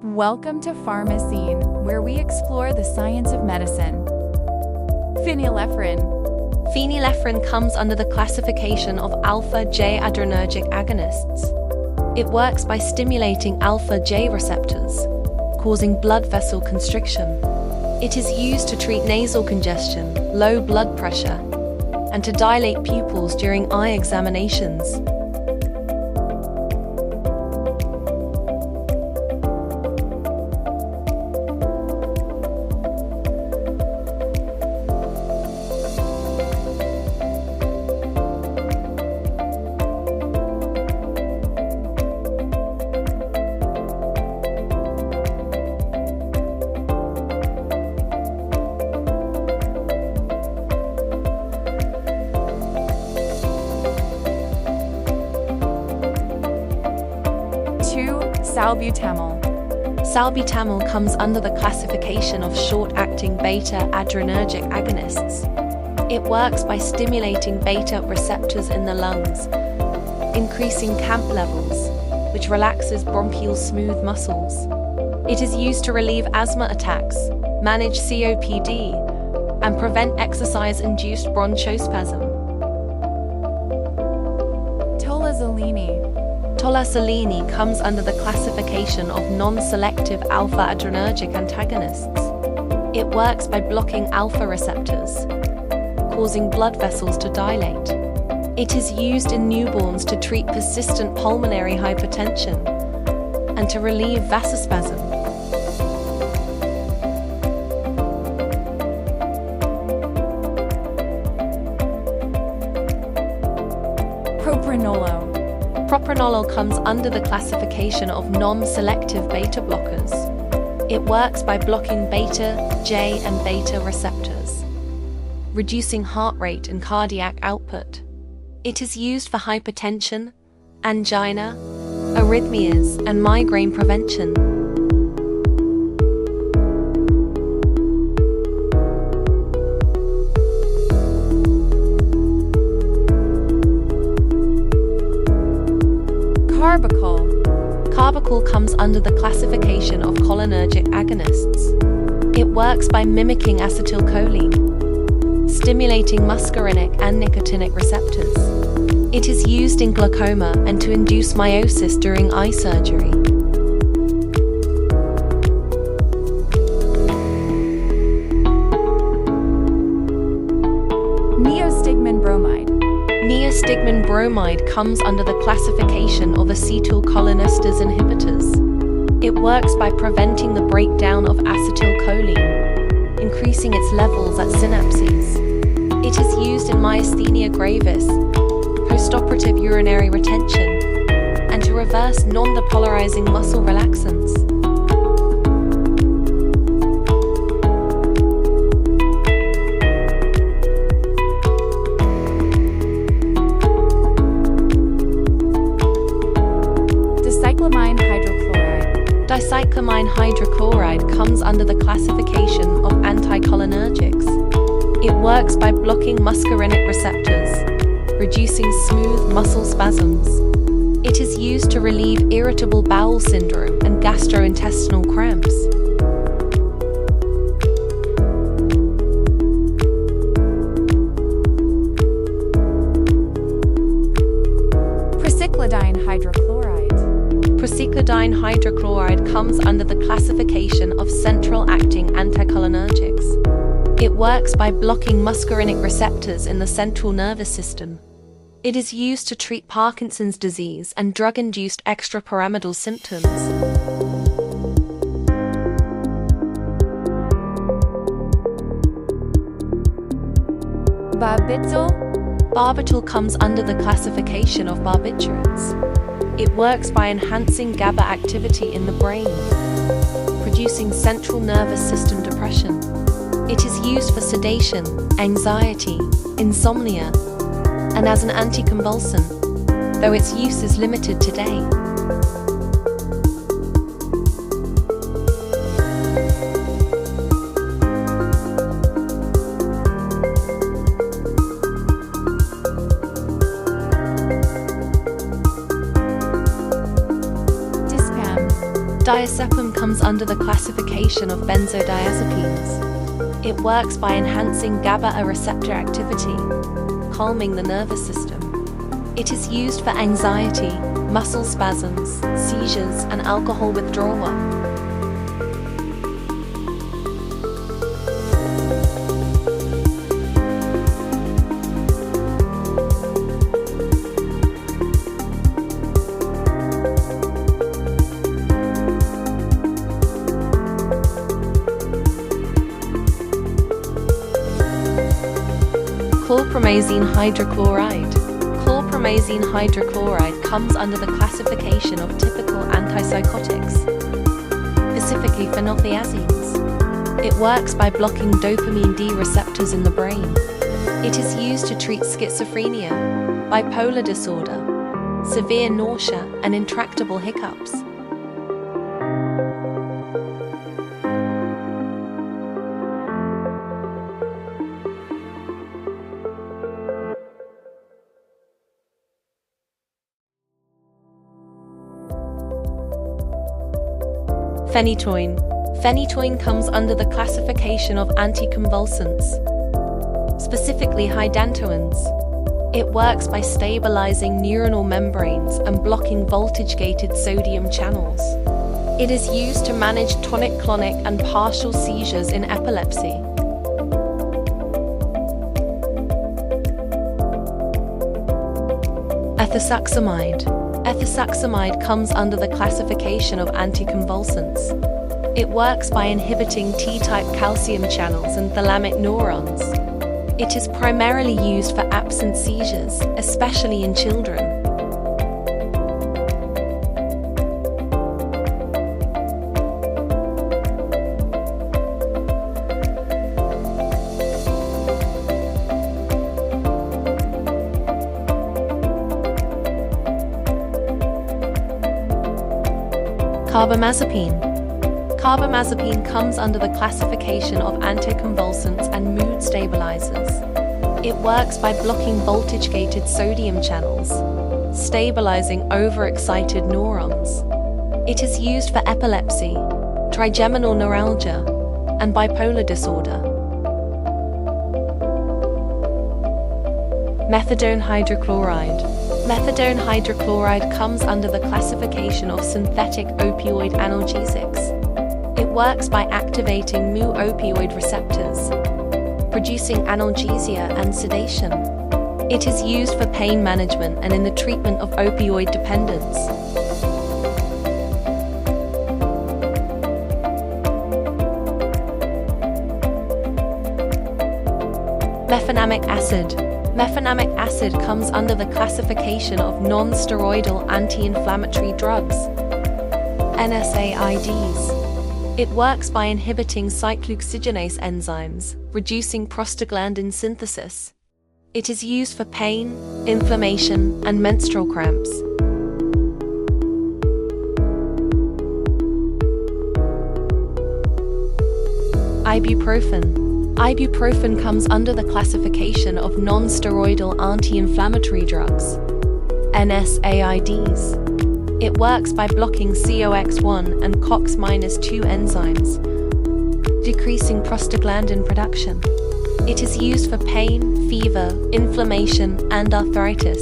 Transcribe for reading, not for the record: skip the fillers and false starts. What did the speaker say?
Welcome to PharmaXene, where we explore the science of medicine. Phenylephrine. Phenylephrine comes under the classification of alpha-J adrenergic agonists. It works by stimulating alpha-J receptors, causing blood vessel constriction. It is used to treat nasal congestion, low blood pressure, and to dilate pupils during eye examinations. Salbutamol. Salbutamol comes under the classification of short-acting beta-adrenergic agonists. It works by stimulating beta receptors in the lungs, increasing CAMP levels, which relaxes bronchial smooth muscles. It is used to relieve asthma attacks, manage COPD, and prevent exercise-induced bronchospasm. Tolazoline. Tolazoline comes under the classification of non-selective alpha-adrenergic antagonists. It works by blocking alpha receptors, causing blood vessels to dilate. It is used in newborns to treat persistent pulmonary hypertension and to relieve vasospasm. Propranolol. Propranolol comes under the classification of non-selective beta blockers. It works by blocking beta, J, and beta receptors, reducing heart rate and cardiac output. It is used for hypertension, angina, arrhythmias, and migraine prevention. Carbachol. Carbachol comes under the classification of cholinergic agonists. It works by mimicking acetylcholine, stimulating muscarinic and nicotinic receptors. It is used in glaucoma and to induce miosis during eye surgery. Neostigmin bromide. Neostigmin bromide comes under the classification of acetylcholinesterase inhibitors. It works by preventing the breakdown of acetylcholine, increasing its levels at synapses. It is used in myasthenia gravis, postoperative urinary retention, and to reverse non-depolarizing muscle relaxants. Dicyclomine hydrochloride. Dicyclomine hydrochloride comes under the classification of anticholinergics. It works by blocking muscarinic receptors, reducing smooth muscle spasms. It is used to relieve irritable bowel syndrome and gastrointestinal cramps. Praliclidine hydrochloride. Praliclidine hydrochloride comes under the classification of central-acting anticholinergics. It works by blocking muscarinic receptors in the central nervous system. It is used to treat Parkinson's disease and drug-induced extrapyramidal symptoms. Barbital. Barbital comes under the classification of barbiturates. It works by enhancing GABA activity in the brain, producing central nervous system depression. It is used for sedation, anxiety, insomnia, and as an anticonvulsant, though its use is limited today. Diazepam comes under the classification of benzodiazepines. It works by enhancing GABA receptor activity, calming the nervous system. It is used for anxiety, muscle spasms, seizures, and alcohol withdrawal. Chlorpromazine hydrochloride. Chlorpromazine hydrochloride comes under the classification of typical antipsychotics, specifically phenothiazines. It works by blocking dopamine D receptors in the brain. It is used to treat schizophrenia, bipolar disorder, severe nausea, and intractable hiccups. Phenytoin. Phenytoin comes under the classification of anticonvulsants, specifically hydantoins. It works by stabilizing neuronal membranes and blocking voltage-gated sodium channels. It is used to manage tonic-clonic and partial seizures in epilepsy. Ethosuximide. Ethosuximide comes under the classification of anticonvulsants. It works by inhibiting T-type calcium channels and thalamic neurons. It is primarily used for absent seizures, especially in children. Carbamazepine. Carbamazepine comes under the classification of anticonvulsants and mood stabilizers. It works by blocking voltage-gated sodium channels, stabilizing overexcited neurons. It is used for epilepsy, trigeminal neuralgia, and bipolar disorder. Methadone hydrochloride. Methadone hydrochloride comes under the classification of synthetic opioid analgesics. It works by activating mu-opioid receptors, producing analgesia and sedation. It is used for pain management and in the treatment of opioid dependence. Mefenamic acid. Mefenamic acid comes under the classification of non-steroidal anti-inflammatory drugs, NSAIDs. It works by inhibiting cyclooxygenase enzymes, reducing prostaglandin synthesis. It is used for pain, inflammation, and menstrual cramps. Ibuprofen. Ibuprofen comes under the classification of non-steroidal anti-inflammatory drugs, NSAIDs. It works by blocking COX-1 and COX-2 enzymes, decreasing prostaglandin production. It is used for pain, fever, inflammation, and arthritis.